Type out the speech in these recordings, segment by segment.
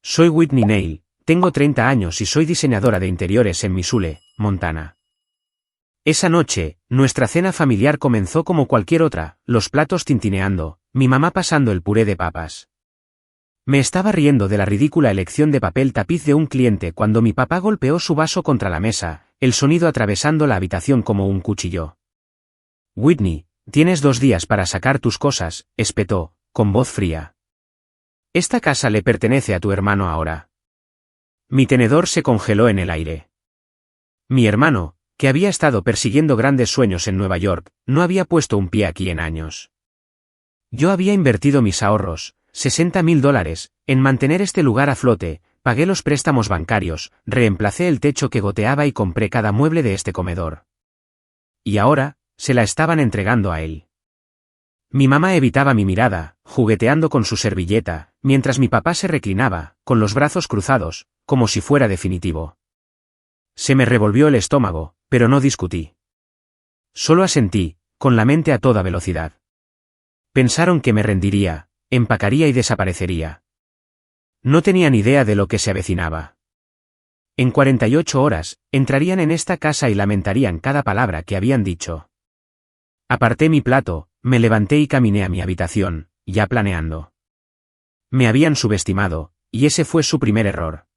Soy Whitney Neil, tengo 30 años y soy diseñadora de interiores en Missoula, Montana. Esa noche, nuestra cena familiar comenzó como cualquier otra, los platos tintineando, mi mamá pasando el puré de papas. Me estaba riendo de la ridícula elección de papel tapiz de un cliente cuando mi papá golpeó su vaso contra la mesa, el sonido atravesando la habitación como un cuchillo. Whitney, tienes 2 días para sacar tus cosas, espetó, con voz fría. Esta casa le pertenece a tu hermano ahora. Mi tenedor se congeló en el aire. Mi hermano, que había estado persiguiendo grandes sueños en Nueva York, no había puesto un pie aquí en años. Yo había invertido mis ahorros, $60,000, en mantener este lugar a flote, pagué los préstamos bancarios, reemplacé el techo que goteaba y compré cada mueble de este comedor. Y ahora, se la estaban entregando a él. Mi mamá evitaba mi mirada, jugueteando con su servilleta, mientras mi papá se reclinaba, con los brazos cruzados, como si fuera definitivo. Se me revolvió el estómago, pero no discutí. Solo asentí, con la mente a toda velocidad. Pensaron que me rendiría, empacaría y desaparecería. No tenían idea de lo que se avecinaba. En 48 horas, entrarían en esta casa y lamentarían cada palabra que habían dicho. Aparté mi plato, me levanté y caminé a mi habitación, ya planeando. Me habían subestimado, y ese fue su primer error.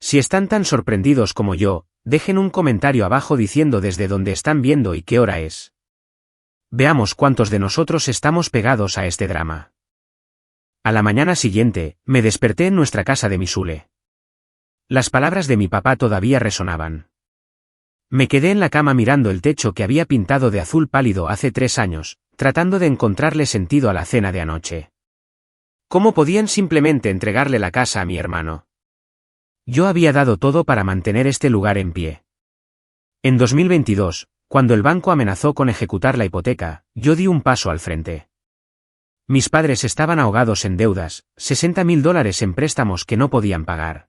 Si están tan sorprendidos como yo, dejen un comentario abajo diciendo desde dónde están viendo y qué hora es. Veamos cuántos de nosotros estamos pegados a este drama. A la mañana siguiente, me desperté en nuestra casa de Missoula. Las palabras de mi papá todavía resonaban. Me quedé en la cama mirando el techo que había pintado de azul pálido hace 3 años, tratando de encontrarle sentido a la cena de anoche. ¿Cómo podían simplemente entregarle la casa a mi hermano? Yo había dado todo para mantener este lugar en pie. En 2022, cuando el banco amenazó con ejecutar la hipoteca, yo di un paso al frente. Mis padres estaban ahogados en deudas, $60,000 en préstamos que no podían pagar.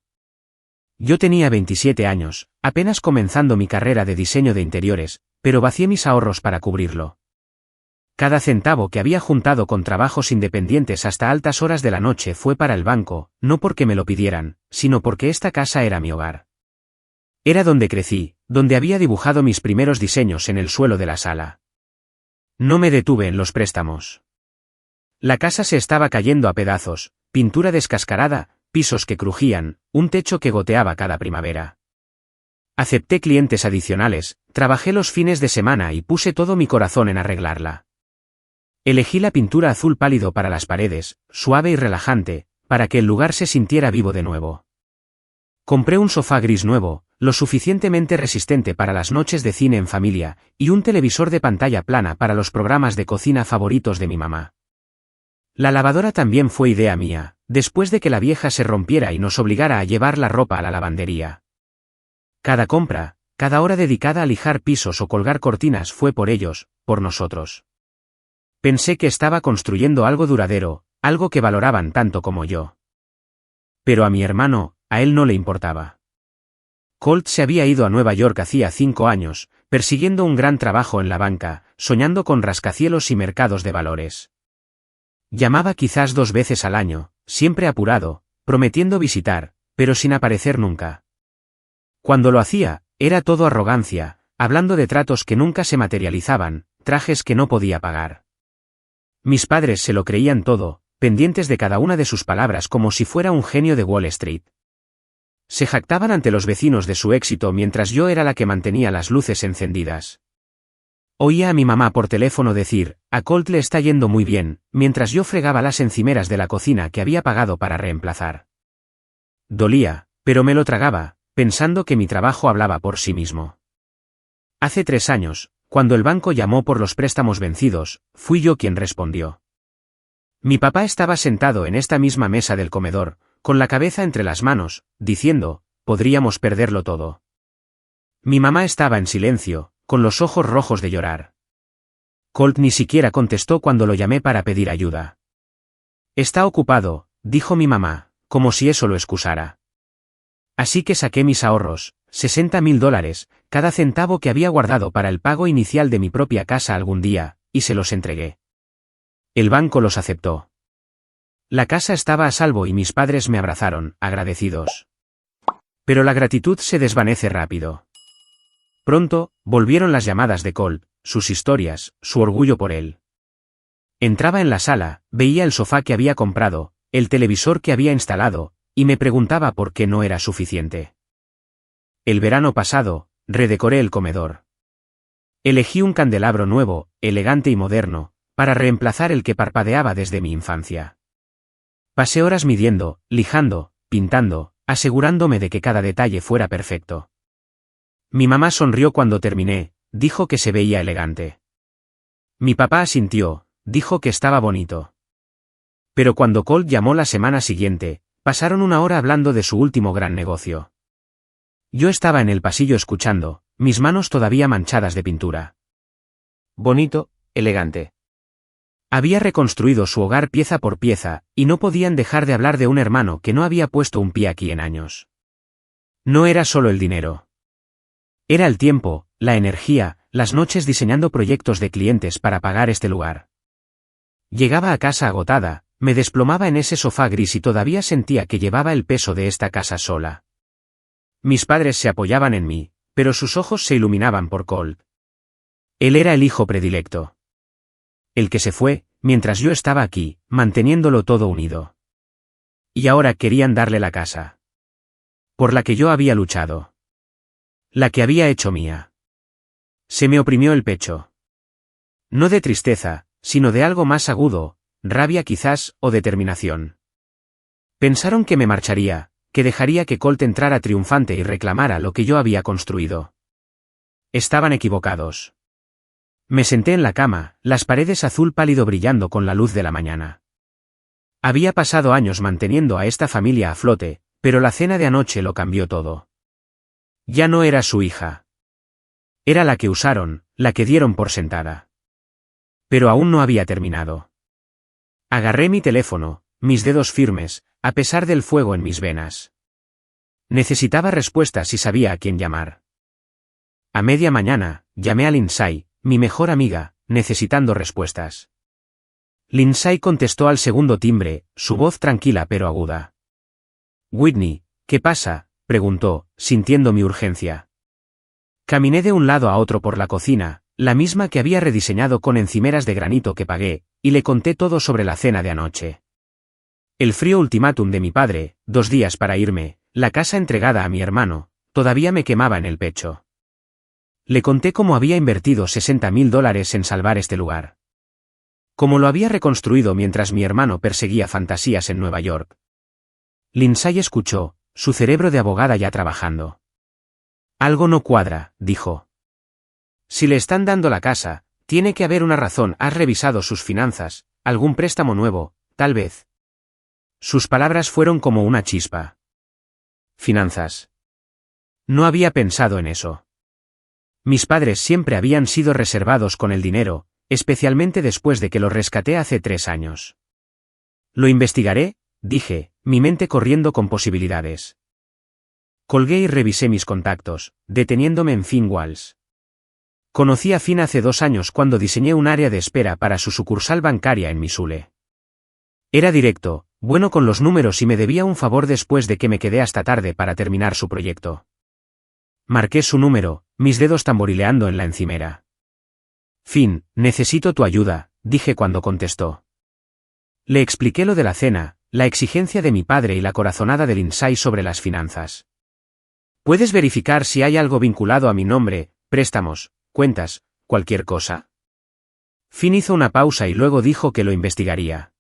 Yo tenía 27 años, apenas comenzando mi carrera de diseño de interiores, pero vacié mis ahorros para cubrirlo. Cada centavo que había juntado con trabajos independientes hasta altas horas de la noche fue para el banco, no porque me lo pidieran, sino porque esta casa era mi hogar. Era donde crecí, donde había dibujado mis primeros diseños en el suelo de la sala. No me detuve en los préstamos. La casa se estaba cayendo a pedazos, pintura descascarada, pisos que crujían, un techo que goteaba cada primavera. Acepté clientes adicionales, trabajé los fines de semana y puse todo mi corazón en arreglarla. Elegí la pintura azul pálido para las paredes, suave y relajante, para que el lugar se sintiera vivo de nuevo. Compré un sofá gris nuevo, lo suficientemente resistente para las noches de cine en familia, y un televisor de pantalla plana para los programas de cocina favoritos de mi mamá. La lavadora también fue idea mía, después de que la vieja se rompiera y nos obligara a llevar la ropa a la lavandería. Cada compra, cada hora dedicada a lijar pisos o colgar cortinas fue por ellos, por nosotros. Pensé que estaba construyendo algo duradero, algo que valoraban tanto como yo. Pero a mi hermano, a él no le importaba. Colt se había ido a Nueva York hacía 5 años, persiguiendo un gran trabajo en la banca, soñando con rascacielos y mercados de valores. Llamaba quizás 2 veces al año, siempre apurado, prometiendo visitar, pero sin aparecer nunca. Cuando lo hacía, era todo arrogancia, hablando de tratos que nunca se materializaban, trajes que no podía pagar. Mis padres se lo creían todo, pendientes de cada una de sus palabras como si fuera un genio de Wall Street. Se jactaban ante los vecinos de su éxito mientras yo era la que mantenía las luces encendidas. Oía a mi mamá por teléfono decir, a Colt le está yendo muy bien, mientras yo fregaba las encimeras de la cocina que había pagado para reemplazar. Dolía, pero me lo tragaba, pensando que mi trabajo hablaba por sí mismo. Hace 3 años, cuando el banco llamó por los préstamos vencidos, fui yo quien respondió. Mi papá estaba sentado en esta misma mesa del comedor, con la cabeza entre las manos, diciendo, podríamos perderlo todo. Mi mamá estaba en silencio, con los ojos rojos de llorar. Colt ni siquiera contestó cuando lo llamé para pedir ayuda. Está ocupado, dijo mi mamá, como si eso lo excusara. Así que saqué mis ahorros, $60,000, cada centavo que había guardado para el pago inicial de mi propia casa algún día, y se los entregué. El banco los aceptó. La casa estaba a salvo y mis padres me abrazaron, agradecidos. Pero la gratitud se desvanece rápido. Pronto, volvieron las llamadas de Colt, sus historias, su orgullo por él. Entraba en la sala, veía el sofá que había comprado, el televisor que había instalado, y me preguntaba por qué no era suficiente. El verano pasado, redecoré el comedor. Elegí un candelabro nuevo, elegante y moderno, para reemplazar el que parpadeaba desde mi infancia. Pasé horas midiendo, lijando, pintando, asegurándome de que cada detalle fuera perfecto. Mi mamá sonrió cuando terminé, dijo que se veía elegante. Mi papá asintió, dijo que estaba bonito. Pero cuando Colt llamó la semana siguiente, pasaron una hora hablando de su último gran negocio. Yo estaba en el pasillo escuchando, mis manos todavía manchadas de pintura. Bonito, elegante. Había reconstruido su hogar pieza por pieza, y no podían dejar de hablar de un hermano que no había puesto un pie aquí en años. No era solo el dinero. Era el tiempo, la energía, las noches diseñando proyectos de clientes para pagar este lugar. Llegaba a casa agotada, me desplomaba en ese sofá gris y todavía sentía que llevaba el peso de esta casa sola. Mis padres se apoyaban en mí, pero sus ojos se iluminaban por Colt. Él era el hijo predilecto. El que se fue, mientras yo estaba aquí, manteniéndolo todo unido. Y ahora querían darle la casa. Por la que yo había luchado. La que había hecho mía. Se me oprimió el pecho. No de tristeza, sino de algo más agudo, rabia quizás, o determinación. Pensaron que me marcharía, que dejaría que Colt entrara triunfante y reclamara lo que yo había construido. Estaban equivocados. Me senté en la cama, las paredes azul pálido brillando con la luz de la mañana. Había pasado años manteniendo a esta familia a flote, pero la cena de anoche lo cambió todo. Ya no era su hija. Era la que usaron, la que dieron por sentada. Pero aún no había terminado. Agarré mi teléfono, mis dedos firmes, a pesar del fuego en mis venas. Necesitaba respuestas y sabía a quién llamar. A media mañana, llamé a Lindsay, mi mejor amiga, necesitando respuestas. Lindsay contestó al segundo timbre, su voz tranquila pero aguda. Whitney, ¿qué pasa?, preguntó, sintiendo mi urgencia. Caminé de un lado a otro por la cocina, la misma que había rediseñado con encimeras de granito que pagué, y le conté todo sobre la cena de anoche. El frío ultimátum de mi padre, 2 días para irme, la casa entregada a mi hermano, todavía me quemaba en el pecho. Le conté cómo había invertido $60,000 en salvar este lugar. Cómo lo había reconstruido mientras mi hermano perseguía fantasías en Nueva York. Lindsay escuchó, su cerebro de abogada ya trabajando. Algo no cuadra, dijo. Si le están dando la casa, tiene que haber una razón. ¿Has revisado sus finanzas? ¿Algún préstamo nuevo, tal vez? Sus palabras fueron como una chispa. Finanzas. No había pensado en eso. Mis padres siempre habían sido reservados con el dinero, especialmente después de que los rescaté hace 3 años. Lo investigaré, dije, mi mente corriendo con posibilidades. Colgué y revisé mis contactos, deteniéndome en Finn Walls. Conocí a Finn hace 2 años cuando diseñé un área de espera para su sucursal bancaria en Missoula. Era directo, bueno con los números y me debía un favor después de que me quedé hasta tarde para terminar su proyecto. Marqué su número, mis dedos tamborileando en la encimera. Finn, necesito tu ayuda, dije cuando contestó. Le expliqué lo de la cena, la exigencia de mi padre y la corazonada de Lindsay sobre las finanzas. ¿Puedes verificar si hay algo vinculado a mi nombre, préstamos, cuentas, cualquier cosa? Finn hizo una pausa y luego dijo que lo investigaría.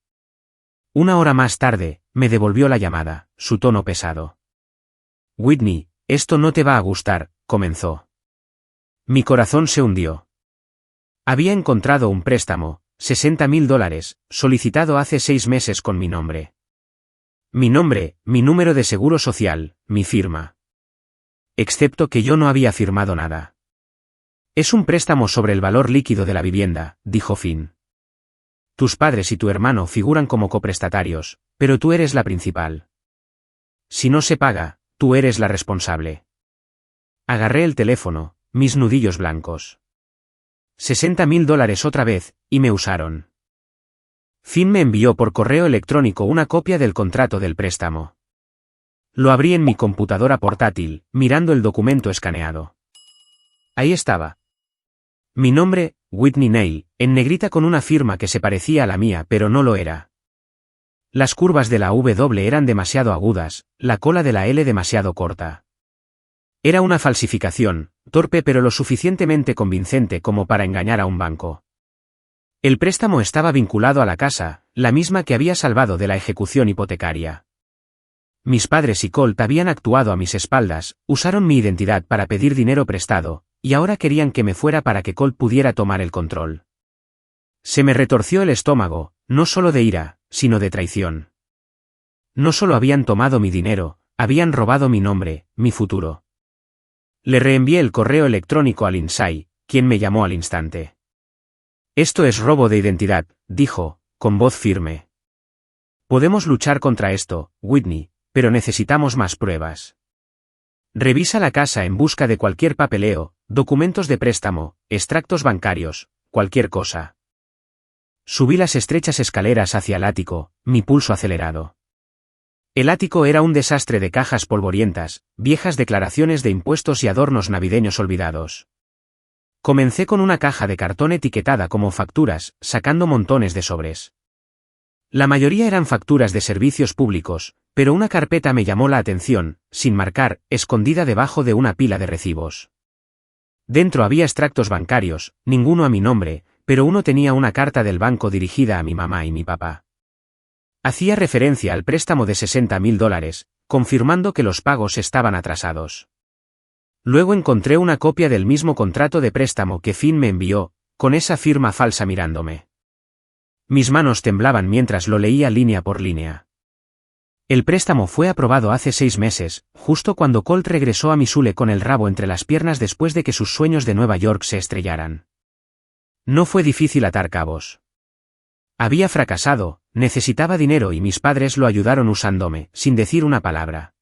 1 hora más tarde, me devolvió la llamada, su tono pesado. Whitney, esto no te va a gustar, comenzó. Mi corazón se hundió. Había encontrado un préstamo, $60,000, solicitado hace 6 meses con mi nombre. Mi nombre, mi número de seguro social, mi firma. Excepto que yo no había firmado nada. Es un préstamo sobre el valor líquido de la vivienda, dijo Finn. Tus padres y tu hermano figuran como coprestatarios, pero tú eres la principal. Si no se paga, tú eres la responsable. Agarré el teléfono, mis nudillos blancos. $60,000 otra vez, y me usaron. Finn me envió por correo electrónico una copia del contrato del préstamo. Lo abrí en mi computadora portátil, mirando el documento escaneado. Ahí estaba. Mi nombre, Whitney Neil, en negrita con una firma que se parecía a la mía pero no lo era. Las curvas de la W eran demasiado agudas, la cola de la L demasiado corta. Era una falsificación, torpe pero lo suficientemente convincente como para engañar a un banco. El préstamo estaba vinculado a la casa, la misma que había salvado de la ejecución hipotecaria. Mis padres y Colt habían actuado a mis espaldas, usaron mi identidad para pedir dinero prestado, y ahora querían que me fuera para que Colt pudiera tomar el control. Se me retorció el estómago, no solo de ira, sino de traición. No solo habían tomado mi dinero, habían robado mi nombre, mi futuro. Le reenvié el correo electrónico a Lindsay, quien me llamó al instante. Esto es robo de identidad, dijo, con voz firme. Podemos luchar contra esto, Whitney, pero necesitamos más pruebas. Revisa la casa en busca de cualquier papeleo, documentos de préstamo, extractos bancarios, cualquier cosa. Subí las estrechas escaleras hacia el ático, mi pulso acelerado. El ático era un desastre de cajas polvorientas, viejas declaraciones de impuestos y adornos navideños olvidados. Comencé con una caja de cartón etiquetada como facturas, sacando montones de sobres. La mayoría eran facturas de servicios públicos, pero una carpeta me llamó la atención, sin marcar, escondida debajo de una pila de recibos. Dentro había extractos bancarios, ninguno a mi nombre, pero uno tenía una carta del banco dirigida a mi mamá y mi papá. Hacía referencia al préstamo de $60,000, confirmando que los pagos estaban atrasados. Luego encontré una copia del mismo contrato de préstamo que Finn me envió, con esa firma falsa mirándome. Mis manos temblaban mientras lo leía línea por línea. El préstamo fue aprobado hace 6 meses, justo cuando Colt regresó a Missoula con el rabo entre las piernas después de que sus sueños de Nueva York se estrellaran. No fue difícil atar cabos. Había fracasado, necesitaba dinero y mis padres lo ayudaron usándome, sin decir una palabra.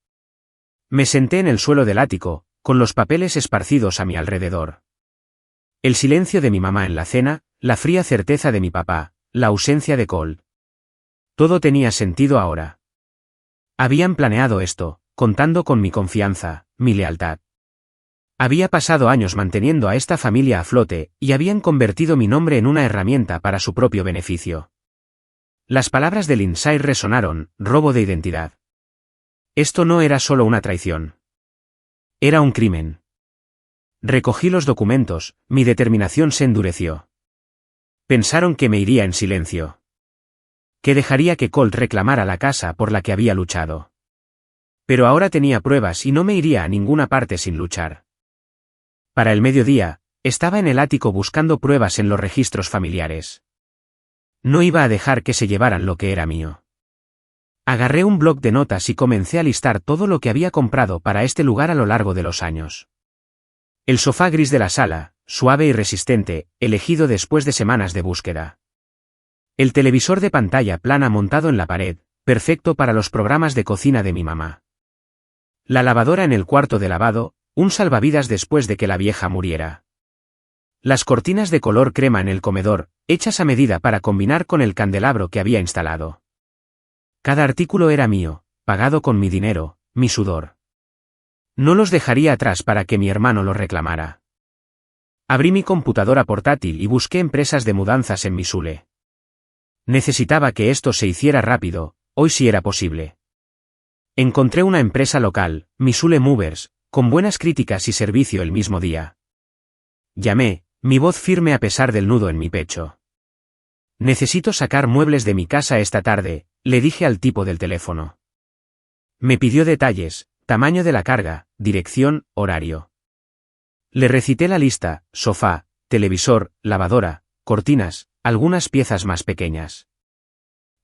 Me senté en el suelo del ático, con los papeles esparcidos a mi alrededor. El silencio de mi mamá en la cena, la fría certeza de mi papá, la ausencia de Colt. Todo tenía sentido ahora. Habían planeado esto, contando con mi confianza, mi lealtad. Había pasado años manteniendo a esta familia a flote, y habían convertido mi nombre en una herramienta para su propio beneficio. Las palabras de Lindsay resonaron, robo de identidad. Esto no era solo una traición. Era un crimen. Recogí los documentos, mi determinación se endureció. Pensaron que me iría en silencio. Que dejaría que Colt reclamara la casa por la que había luchado. Pero ahora tenía pruebas y no me iría a ninguna parte sin luchar. Para el mediodía, estaba en el ático buscando pruebas en los registros familiares. No iba a dejar que se llevaran lo que era mío. Agarré un bloc de notas y comencé a listar todo lo que había comprado para este lugar a lo largo de los años. El sofá gris de la sala, suave y resistente, elegido después de semanas de búsqueda. El televisor de pantalla plana montado en la pared, perfecto para los programas de cocina de mi mamá. La lavadora en el cuarto de lavado, un salvavidas después de que la vieja muriera. Las cortinas de color crema en el comedor, hechas a medida para combinar con el candelabro que había instalado. Cada artículo era mío, pagado con mi dinero, mi sudor. No los dejaría atrás para que mi hermano los reclamara. Abrí mi computadora portátil y busqué empresas de mudanzas en Missoula. Necesitaba que esto se hiciera rápido, hoy sí era posible. Encontré una empresa local, Missoula Movers, con buenas críticas y servicio el mismo día. Llamé, mi voz firme a pesar del nudo en mi pecho. Necesito sacar muebles de mi casa esta tarde, le dije al tipo del teléfono. Me pidió detalles, tamaño de la carga, dirección, horario. Le recité la lista, sofá, televisor, lavadora, cortinas, algunas piezas más pequeñas.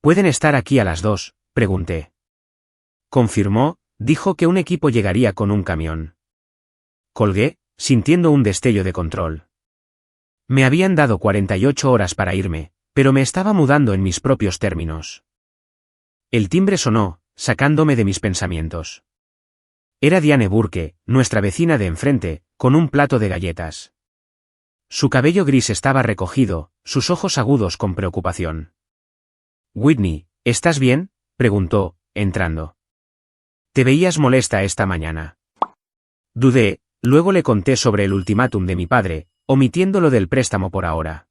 ¿Pueden estar aquí a las 2? Pregunté. Confirmó, dijo que un equipo llegaría con un camión. Colgué, sintiendo un destello de control. Me habían dado 48 horas para irme, pero me estaba mudando en mis propios términos. El timbre sonó, sacándome de mis pensamientos. Era Diane Burke, nuestra vecina de enfrente, con un plato de galletas. Su cabello gris estaba recogido, sus ojos agudos con preocupación. Whitney, ¿estás bien?, preguntó, entrando. Te veías molesta esta mañana. Dudé, luego le conté sobre el ultimátum de mi padre, omitiendo lo del préstamo por ahora.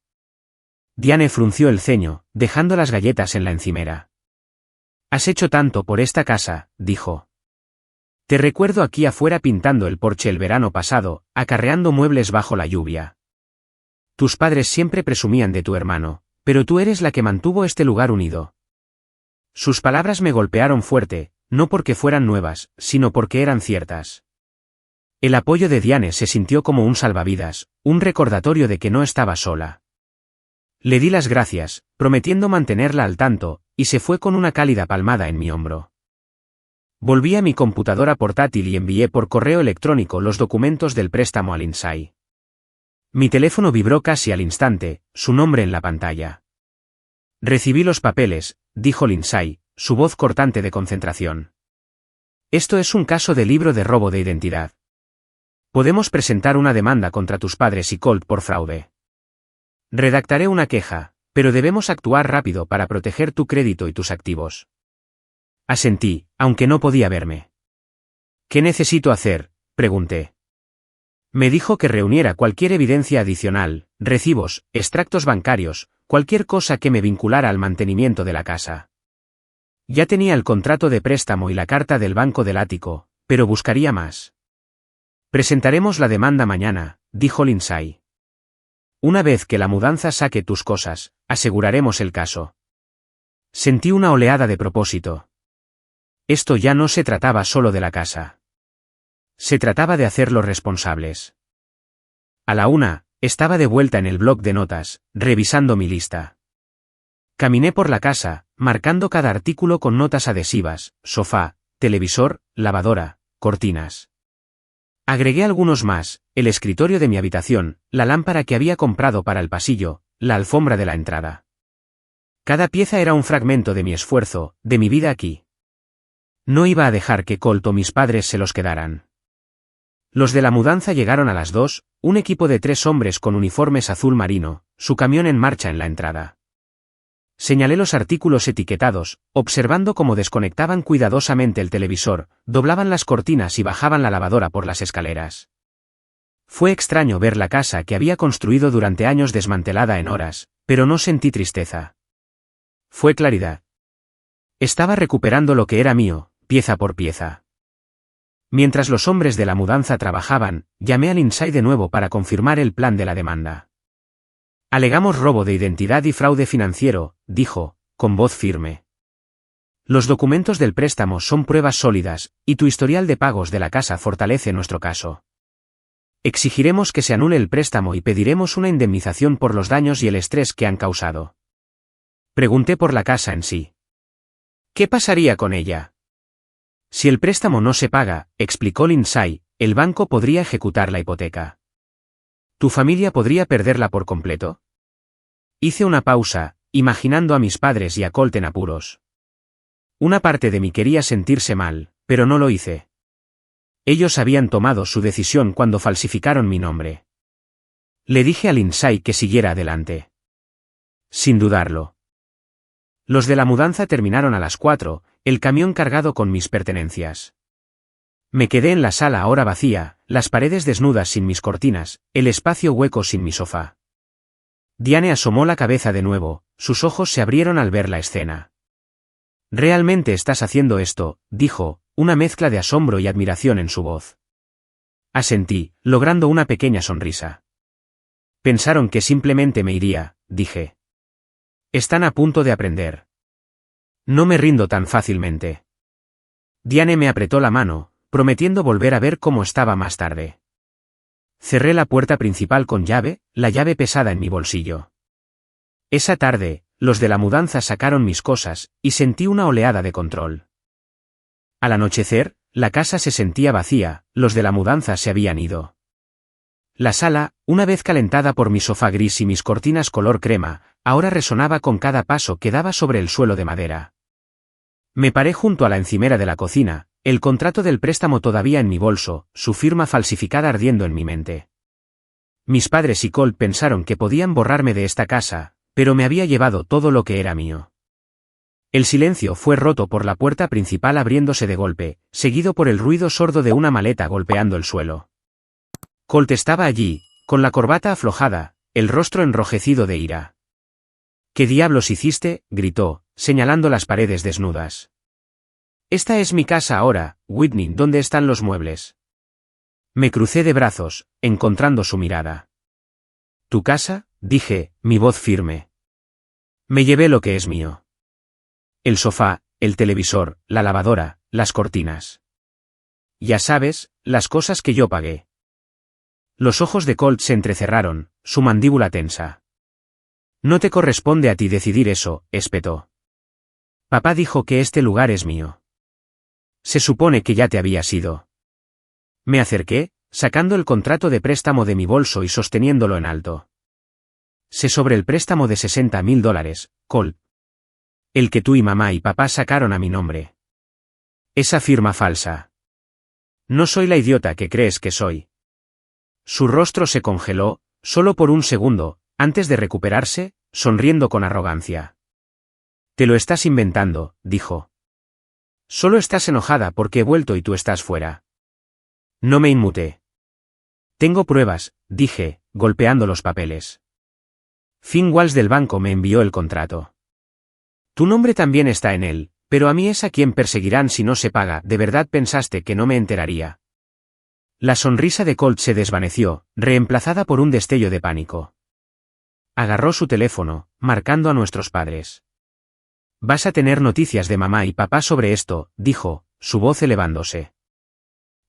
Diane frunció el ceño, dejando las galletas en la encimera. Has hecho tanto por esta casa, dijo. Te recuerdo aquí afuera pintando el porche el verano pasado, acarreando muebles bajo la lluvia. Tus padres siempre presumían de tu hermano, pero tú eres la que mantuvo este lugar unido. Sus palabras me golpearon fuerte, no porque fueran nuevas, sino porque eran ciertas. El apoyo de Diane se sintió como un salvavidas, un recordatorio de que no estaba sola. Le di las gracias, prometiendo mantenerla al tanto, y se fue con una cálida palmada en mi hombro. Volví a mi computadora portátil y envié por correo electrónico los documentos del préstamo a Lindsay. Mi teléfono vibró casi al instante, su nombre en la pantalla. Recibí los papeles, dijo Lindsay, su voz cortante de concentración. Esto es un caso de libro de robo de identidad. Podemos presentar una demanda contra tus padres y Colt por fraude. Redactaré una queja, pero debemos actuar rápido para proteger tu crédito y tus activos. Asentí, aunque no podía verme. ¿Qué necesito hacer?, pregunté. Me dijo que reuniera cualquier evidencia adicional, recibos, extractos bancarios, cualquier cosa que me vinculara al mantenimiento de la casa. Ya tenía el contrato de préstamo y la carta del banco del ático, pero buscaría más. Presentaremos la demanda mañana, dijo Lindsay. Una vez que la mudanza saque tus cosas, aseguraremos el caso. Sentí una oleada de propósito. Esto ya no se trataba solo de la casa. Se trataba de hacerlos responsables. A la 1, estaba de vuelta en el bloc de notas, revisando mi lista. Caminé por la casa, marcando cada artículo con notas adhesivas: sofá, televisor, lavadora, cortinas. Agregué algunos más: el escritorio de mi habitación, la lámpara que había comprado para el pasillo, la alfombra de la entrada. Cada pieza era un fragmento de mi esfuerzo, de mi vida aquí. No iba a dejar que Colt o mis padres se los quedaran. Los de la mudanza llegaron a las 2, un equipo de 3 hombres con uniformes azul marino, su camión en marcha en la entrada. Señalé los artículos etiquetados, observando cómo desconectaban cuidadosamente el televisor, doblaban las cortinas y bajaban la lavadora por las escaleras. Fue extraño ver la casa que había construido durante años desmantelada en horas, pero no sentí tristeza. Fue claridad. Estaba recuperando lo que era mío, pieza por pieza. Mientras los hombres de la mudanza trabajaban, llamé a Lindsay de nuevo para confirmar el plan de la demanda. Alegamos robo de identidad y fraude financiero, dijo, con voz firme. Los documentos del préstamo son pruebas sólidas, y tu historial de pagos de la casa fortalece nuestro caso. Exigiremos que se anule el préstamo y pediremos una indemnización por los daños y el estrés que han causado. Pregunté por la casa en sí. ¿Qué pasaría con ella? Si el préstamo no se paga, explicó Lindsay, el banco podría ejecutar la hipoteca. ¿Tu familia podría perderla por completo? Hice una pausa, imaginando a mis padres y a Colt en apuros. Una parte de mí quería sentirse mal, pero no lo hice. Ellos habían tomado su decisión cuando falsificaron mi nombre. Le dije a Lindsay que siguiera adelante. Sin dudarlo. Los de la mudanza terminaron a las 4, el camión cargado con mis pertenencias. Me quedé en la sala ahora vacía, las paredes desnudas sin mis cortinas, el espacio hueco sin mi sofá. Diane asomó la cabeza de nuevo, sus ojos se abrieron al ver la escena. «¿Realmente estás haciendo esto?», dijo, una mezcla de asombro y admiración en su voz. Asentí, logrando una pequeña sonrisa. Pensaron que simplemente me iría, dije. Están a punto de aprender. No me rindo tan fácilmente. Diane me apretó la mano, prometiendo volver a ver cómo estaba más tarde. Cerré la puerta principal con llave, la llave pesada en mi bolsillo. Esa tarde, los de la mudanza sacaron mis cosas, y sentí una oleada de control. Al anochecer, la casa se sentía vacía, los de la mudanza se habían ido. La sala, una vez calentada por mi sofá gris y mis cortinas color crema, ahora resonaba con cada paso que daba sobre el suelo de madera. Me paré junto a la encimera de la cocina, el contrato del préstamo todavía en mi bolso, su firma falsificada ardiendo en mi mente. Mis padres y Colt pensaron que podían borrarme de esta casa, pero me había llevado todo lo que era mío. El silencio fue roto por la puerta principal abriéndose de golpe, seguido por el ruido sordo de una maleta golpeando el suelo. Colt estaba allí, con la corbata aflojada, el rostro enrojecido de ira. ¿Qué diablos hiciste?, gritó, señalando las paredes desnudas. Esta es mi casa ahora, Whitney, ¿dónde están los muebles? Me crucé de brazos, encontrando su mirada. ¿Tu casa?, dije, mi voz firme. Me llevé lo que es mío. El sofá, el televisor, la lavadora, las cortinas. Ya sabes, las cosas que yo pagué. Los ojos de Colt se entrecerraron, su mandíbula tensa. No te corresponde a ti decidir eso, espetó. Papá dijo que este lugar es mío. Se supone que ya te habías ido. Me acerqué, sacando el contrato de préstamo de mi bolso y sosteniéndolo en alto. Sé sobre el préstamo de $60,000, Colt. El que tú y mamá y papá sacaron a mi nombre. Esa firma falsa. No soy la idiota que crees que soy. Su rostro se congeló, solo por un segundo, antes de recuperarse, sonriendo con arrogancia. Te lo estás inventando, dijo. Solo estás enojada porque he vuelto y tú estás fuera. No me inmuté. Tengo pruebas, dije, golpeando los papeles. Finn Walsh del banco me envió el contrato. Tu nombre también está en él, pero a mí es a quien perseguirán si no se paga. ¿De verdad pensaste que no me enteraría? La sonrisa de Colt se desvaneció, reemplazada por un destello de pánico. Agarró su teléfono, marcando a nuestros padres. Vas a tener noticias de mamá y papá sobre esto, dijo, su voz elevándose.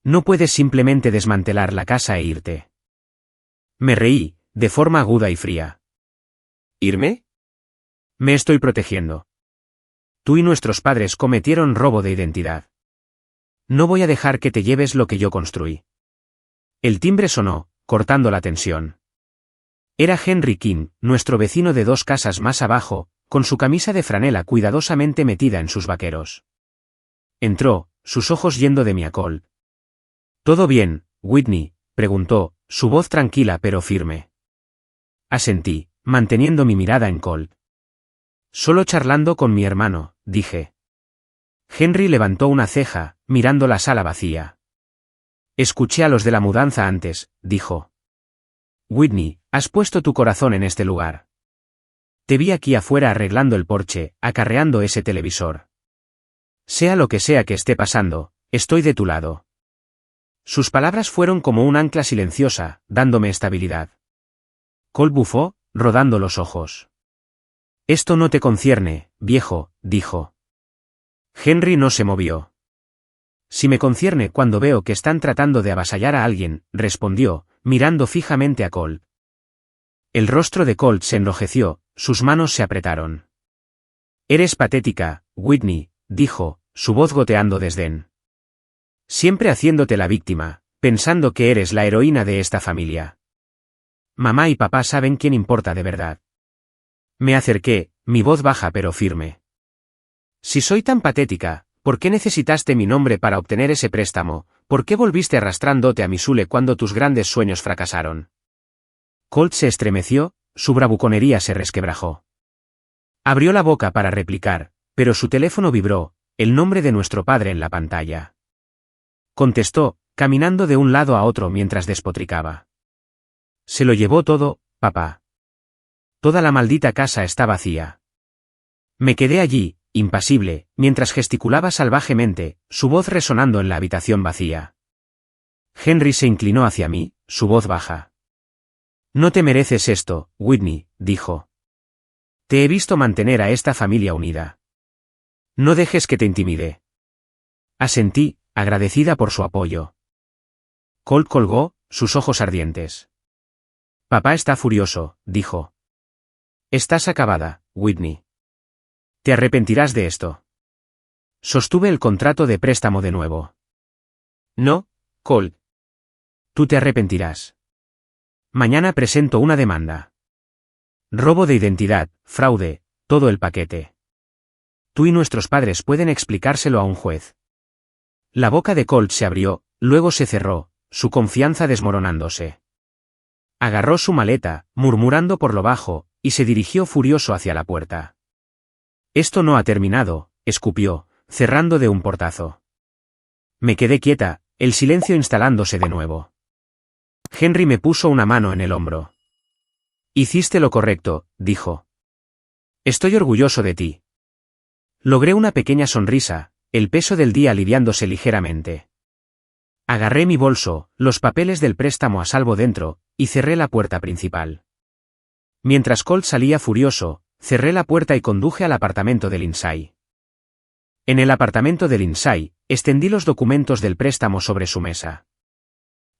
No puedes simplemente desmantelar la casa e irte. Me reí, de forma aguda y fría. ¿Irme? Me estoy protegiendo. Tú y nuestros padres cometieron robo de identidad. No voy a dejar que te lleves lo que yo construí. El timbre sonó, cortando la tensión. Era Henry King, nuestro vecino de 2 casas más abajo, con su camisa de franela cuidadosamente metida en sus vaqueros. Entró, sus ojos yendo de mí a Colt. ¿Todo bien, Whitney?, preguntó, su voz tranquila pero firme. Asentí, manteniendo mi mirada en Colt. Solo charlando con mi hermano, dije. Henry levantó una ceja, mirando la sala vacía. Escuché a los de la mudanza antes, dijo. Whitney, has puesto tu corazón en este lugar. Te vi aquí afuera arreglando el porche, acarreando ese televisor. Sea lo que sea que esté pasando, estoy de tu lado. Sus palabras fueron como un ancla silenciosa, dándome estabilidad. Colt bufó, rodando los ojos. Esto no te concierne, viejo, dijo. Henry no se movió. Si me concierne cuando veo que están tratando de avasallar a alguien, respondió, mirando fijamente a Colt. El rostro de Colt se enrojeció, sus manos se apretaron. Eres patética, Whitney, dijo, su voz goteando desdén. Siempre haciéndote la víctima, pensando que eres la heroína de esta familia. Mamá y papá saben quién importa de verdad. Me acerqué, mi voz baja pero firme. Si soy tan patética, ¿por qué necesitaste mi nombre para obtener ese préstamo? ¿Por qué volviste arrastrándote a Missouri cuando tus grandes sueños fracasaron? Colt se estremeció, su bravuconería se resquebrajó. Abrió la boca para replicar, pero su teléfono vibró, el nombre de nuestro padre en la pantalla. Contestó, caminando de un lado a otro mientras despotricaba. Se lo llevó todo, papá. Toda la maldita casa está vacía. Me quedé allí, impasible, mientras gesticulaba salvajemente, su voz resonando en la habitación vacía. Henry se inclinó hacia mí, su voz baja. No te mereces esto, Whitney, dijo. Te he visto mantener a esta familia unida. No dejes que te intimide. Asentí, agradecida por su apoyo. Colt colgó, sus ojos ardientes. Papá está furioso, dijo. Estás acabada, Whitney. Te arrepentirás de esto. Sostuve el contrato de préstamo de nuevo. No, Colt. Tú te arrepentirás. Mañana presento una demanda. Robo de identidad, fraude, todo el paquete. Tú y nuestros padres pueden explicárselo a un juez. La boca de Colt se abrió, luego se cerró, su confianza desmoronándose. Agarró su maleta, murmurando por lo bajo, y se dirigió furioso hacia la puerta. Esto no ha terminado, escupió, cerrando de un portazo. Me quedé quieta, el silencio instalándose de nuevo. Henry me puso una mano en el hombro. Hiciste lo correcto, dijo. Estoy orgulloso de ti. Logré una pequeña sonrisa, el peso del día aliviándose ligeramente. Agarré mi bolso, los papeles del préstamo a salvo dentro, y cerré la puerta principal. Mientras Colt salía furioso, cerré la puerta y conduje al apartamento de Lindsay. En el apartamento de Lindsay, extendí los documentos del préstamo sobre su mesa.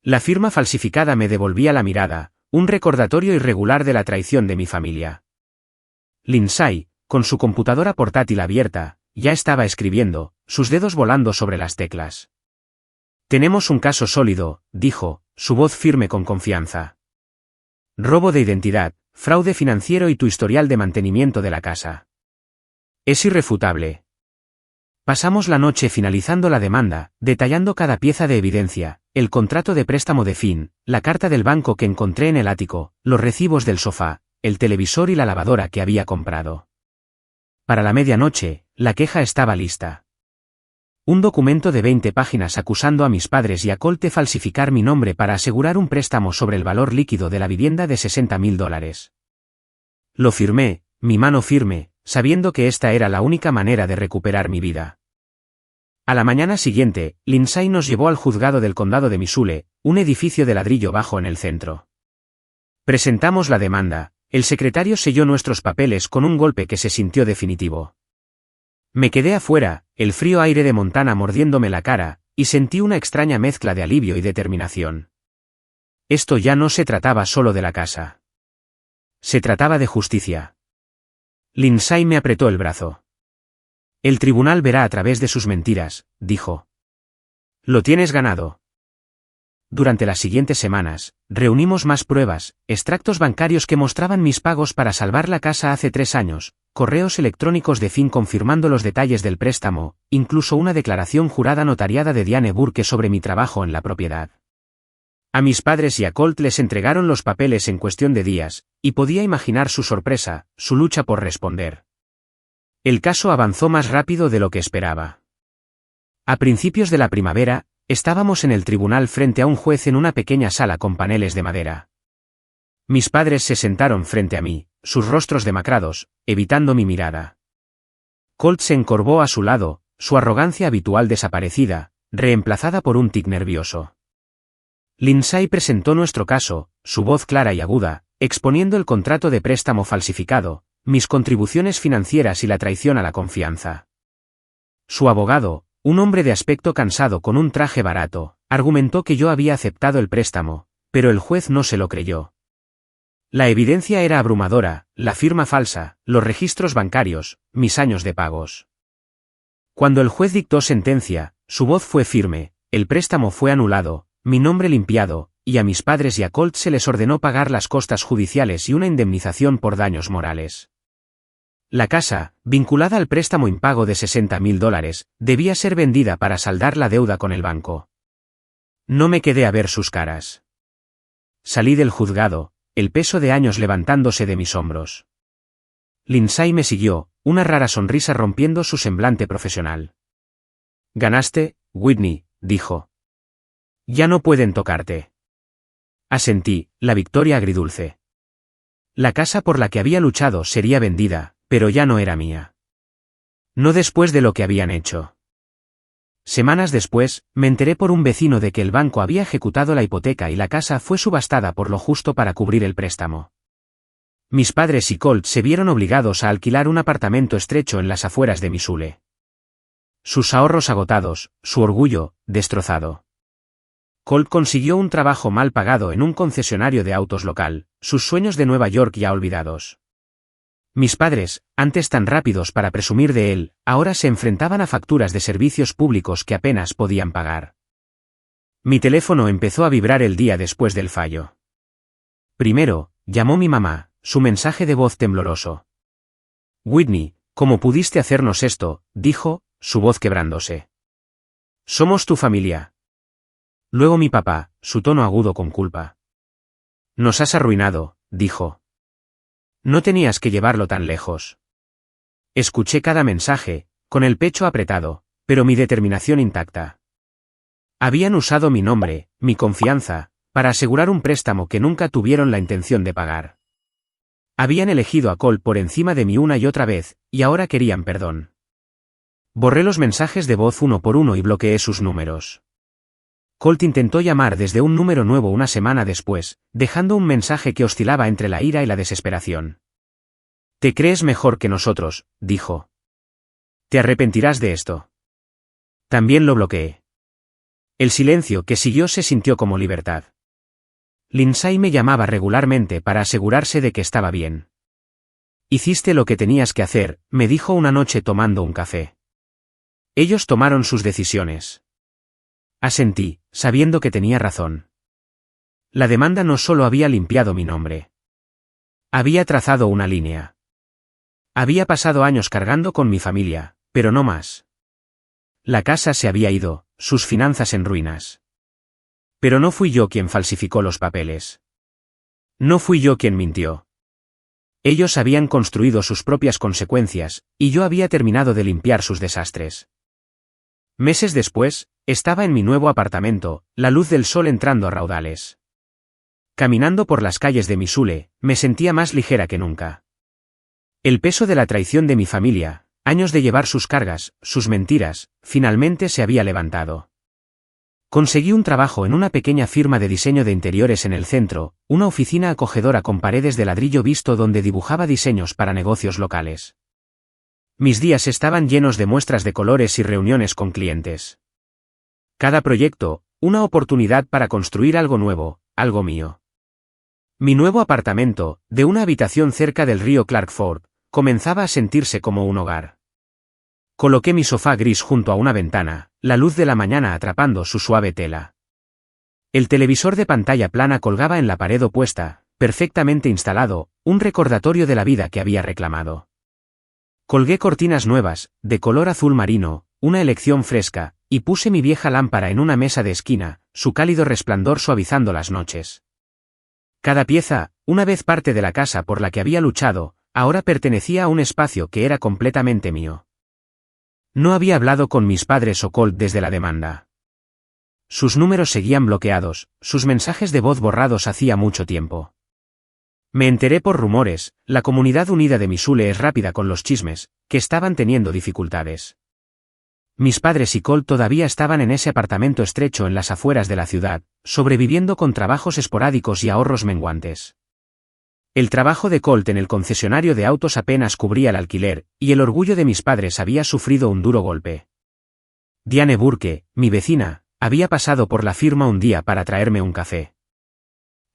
La firma falsificada me devolvía la mirada, un recordatorio irregular de la traición de mi familia. Lindsay, con su computadora portátil abierta, ya estaba escribiendo, sus dedos volando sobre las teclas. Tenemos un caso sólido, dijo, su voz firme con confianza. Robo de identidad, fraude financiero y tu historial de mantenimiento de la casa. Es irrefutable. Pasamos la noche finalizando la demanda, detallando cada pieza de evidencia, el contrato de préstamo de Finn, la carta del banco que encontré en el ático, los recibos del sofá, el televisor y la lavadora que había comprado. Para la medianoche, la queja estaba lista. Un documento de 20 páginas acusando a mis padres y a Colt de falsificar mi nombre para asegurar un préstamo sobre el valor líquido de la vivienda de $60.000. Lo firmé, mi mano firme, sabiendo que esta era la única manera de recuperar mi vida. A la mañana siguiente, Lindsay nos llevó al juzgado del condado de Missoula, un edificio de ladrillo bajo en el centro. Presentamos la demanda, el secretario selló nuestros papeles con un golpe que se sintió definitivo. Me quedé afuera, el frío aire de Montana mordiéndome la cara, y sentí una extraña mezcla de alivio y determinación. Esto ya no se trataba solo de la casa. Se trataba de justicia. Lindsay me apretó el brazo. El tribunal verá a través de sus mentiras, dijo. Lo tienes ganado. Durante las siguientes semanas, reunimos más pruebas, extractos bancarios que mostraban mis pagos para salvar la casa hace 3 años, correos electrónicos de Finn confirmando los detalles del préstamo, incluso una declaración jurada notariada de Diane Burke sobre mi trabajo en la propiedad. A mis padres y a Colt les entregaron los papeles en cuestión de días, y podía imaginar su sorpresa, su lucha por responder. El caso avanzó más rápido de lo que esperaba. A principios de la primavera, estábamos en el tribunal frente a un juez en una pequeña sala con paneles de madera. Mis padres se sentaron frente a mí, sus rostros demacrados, evitando mi mirada. Colt se encorvó a su lado, su arrogancia habitual desaparecida, reemplazada por un tic nervioso. Lindsay presentó nuestro caso, su voz clara y aguda, exponiendo el contrato de préstamo falsificado, mis contribuciones financieras y la traición a la confianza. Su abogado, un hombre de aspecto cansado con un traje barato, argumentó que yo había aceptado el préstamo, pero el juez no se lo creyó. La evidencia era abrumadora, la firma falsa, los registros bancarios, mis años de pagos. Cuando el juez dictó sentencia, su voz fue firme, el préstamo fue anulado, mi nombre limpiado, y a mis padres y a Colt se les ordenó pagar las costas judiciales y una indemnización por daños morales. La casa, vinculada al préstamo impago de $60.000, debía ser vendida para saldar la deuda con el banco. No me quedé a ver sus caras. Salí del juzgado, el peso de años levantándose de mis hombros. Lindsay me siguió, una rara sonrisa rompiendo su semblante profesional. Ganaste, Whitney, dijo. Ya no pueden tocarte. Asentí, la victoria agridulce. La casa por la que había luchado sería vendida, pero ya no era mía. No después de lo que habían hecho. Semanas después, me enteré por un vecino de que el banco había ejecutado la hipoteca y la casa fue subastada por lo justo para cubrir el préstamo. Mis padres y Colt se vieron obligados a alquilar un apartamento estrecho en las afueras de Missoula. Sus ahorros agotados, su orgullo, destrozado. Colt consiguió un trabajo mal pagado en un concesionario de autos local, sus sueños de Nueva York ya olvidados. Mis padres, antes tan rápidos para presumir de él, ahora se enfrentaban a facturas de servicios públicos que apenas podían pagar. Mi teléfono empezó a vibrar el día después del fallo. Primero, llamó mi mamá, su mensaje de voz tembloroso. Whitney, ¿cómo pudiste hacernos esto?, dijo, su voz quebrándose. Somos tu familia. Luego mi papá, su tono agudo con culpa. Nos has arruinado, dijo. No tenías que llevarlo tan lejos. Escuché cada mensaje, con el pecho apretado, pero mi determinación intacta. Habían usado mi nombre, mi confianza, para asegurar un préstamo que nunca tuvieron la intención de pagar. Habían elegido a Colt por encima de mí una y otra vez, y ahora querían perdón. Borré los mensajes de voz uno por uno y bloqueé sus números. Colt intentó llamar desde un número nuevo una semana después, dejando un mensaje que oscilaba entre la ira y la desesperación. «Te crees mejor que nosotros», dijo. «Te arrepentirás de esto». También lo bloqueé. El silencio que siguió se sintió como libertad. Lindsay me llamaba regularmente para asegurarse de que estaba bien. «Hiciste lo que tenías que hacer», me dijo una noche tomando un café. Ellos tomaron sus decisiones. Asentí, sabiendo que tenía razón. La demanda no solo había limpiado mi nombre. Había trazado una línea. Había pasado años cargando con mi familia, pero no más. La casa se había ido, sus finanzas en ruinas. Pero no fui yo quien falsificó los papeles. No fui yo quien mintió. Ellos habían construido sus propias consecuencias, y yo había terminado de limpiar sus desastres. Meses después, estaba en mi nuevo apartamento, la luz del sol entrando a raudales. Caminando por las calles de Missoula, me sentía más ligera que nunca. El peso de la traición de mi familia, años de llevar sus cargas, sus mentiras, finalmente se había levantado. Conseguí un trabajo en una pequeña firma de diseño de interiores en el centro, una oficina acogedora con paredes de ladrillo visto donde dibujaba diseños para negocios locales. Mis días estaban llenos de muestras de colores y reuniones con clientes. Cada proyecto, una oportunidad para construir algo nuevo, algo mío. Mi nuevo apartamento, de una habitación cerca del río Clarkford, comenzaba a sentirse como un hogar. Coloqué mi sofá gris junto a una ventana, la luz de la mañana atrapando su suave tela. El televisor de pantalla plana colgaba en la pared opuesta, perfectamente instalado, un recordatorio de la vida que había reclamado. Colgué cortinas nuevas, de color azul marino, una elección fresca, y puse mi vieja lámpara en una mesa de esquina, su cálido resplandor suavizando las noches. Cada pieza, una vez parte de la casa por la que había luchado, ahora pertenecía a un espacio que era completamente mío. No había hablado con mis padres o Colt desde la demanda. Sus números seguían bloqueados, sus mensajes de voz borrados hacía mucho tiempo. Me enteré por rumores, la comunidad unida de Missoula es rápida con los chismes, que estaban teniendo dificultades. Mis padres y Colt todavía estaban en ese apartamento estrecho en las afueras de la ciudad, sobreviviendo con trabajos esporádicos y ahorros menguantes. El trabajo de Colt en el concesionario de autos apenas cubría el alquiler, y el orgullo de mis padres había sufrido un duro golpe. Diane Burke, mi vecina, había pasado por la firma un día para traerme un café.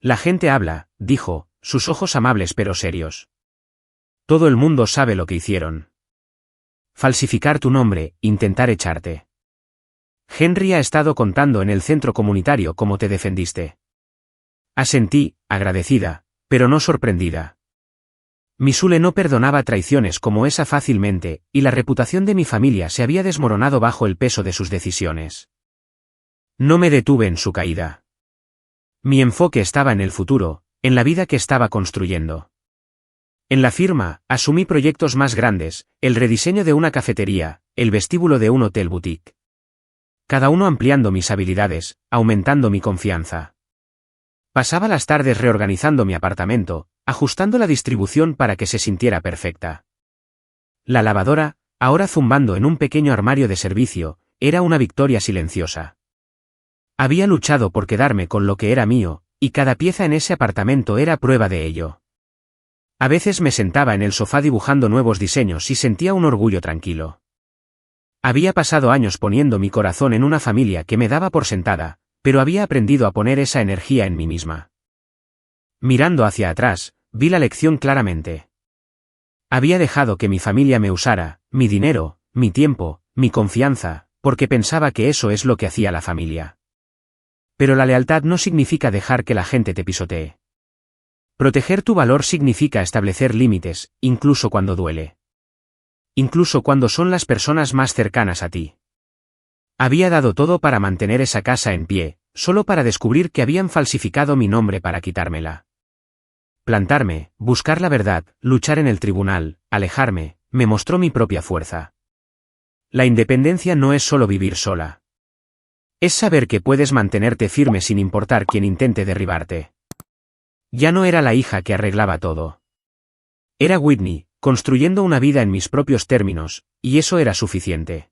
La gente habla, dijo, sus ojos amables pero serios. Todo el mundo sabe lo que hicieron. Falsificar tu nombre, intentar echarte. Henry ha estado contando en el centro comunitario cómo te defendiste. Asentí, agradecida, pero no sorprendida. Missoula no perdonaba traiciones como esa fácilmente, y la reputación de mi familia se había desmoronado bajo el peso de sus decisiones. No me detuve en su caída. Mi enfoque estaba en el futuro, en la vida que estaba construyendo. En la firma, asumí proyectos más grandes, el rediseño de una cafetería, el vestíbulo de un hotel boutique. Cada uno ampliando mis habilidades, aumentando mi confianza. Pasaba las tardes reorganizando mi apartamento, ajustando la distribución para que se sintiera perfecta. La lavadora, ahora zumbando en un pequeño armario de servicio, era una victoria silenciosa. Había luchado por quedarme con lo que era mío, y cada pieza en ese apartamento era prueba de ello. A veces me sentaba en el sofá dibujando nuevos diseños y sentía un orgullo tranquilo. Había pasado años poniendo mi corazón en una familia que me daba por sentada, pero había aprendido a poner esa energía en mí misma. Mirando hacia atrás, vi la lección claramente. Había dejado que mi familia me usara, mi dinero, mi tiempo, mi confianza, porque pensaba que eso es lo que hacía la familia. Pero la lealtad no significa dejar que la gente te pisotee. Proteger tu valor significa establecer límites, incluso cuando duele. Incluso cuando son las personas más cercanas a ti. Había dado todo para mantener esa casa en pie, solo para descubrir que habían falsificado mi nombre para quitármela. Plantarme, buscar la verdad, luchar en el tribunal, alejarme, me mostró mi propia fuerza. La independencia no es solo vivir sola. Es saber que puedes mantenerte firme sin importar quién intente derribarte. Ya no era la hija que arreglaba todo. Era Whitney, construyendo una vida en mis propios términos, y eso era suficiente.